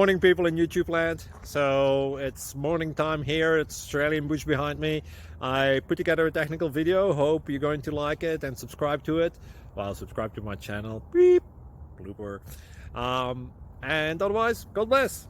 Morning people in YouTube land. So it's morning time here. It's Australian bush behind me. I put together a technical video. Hope you're going to like it and subscribe to it. Well, subscribe to my channel. Beep. Blooper. And otherwise, God bless.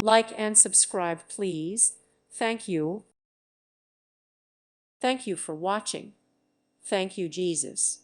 Like and subscribe, please. Thank you. Thank you for watching. Thank you, Jesus.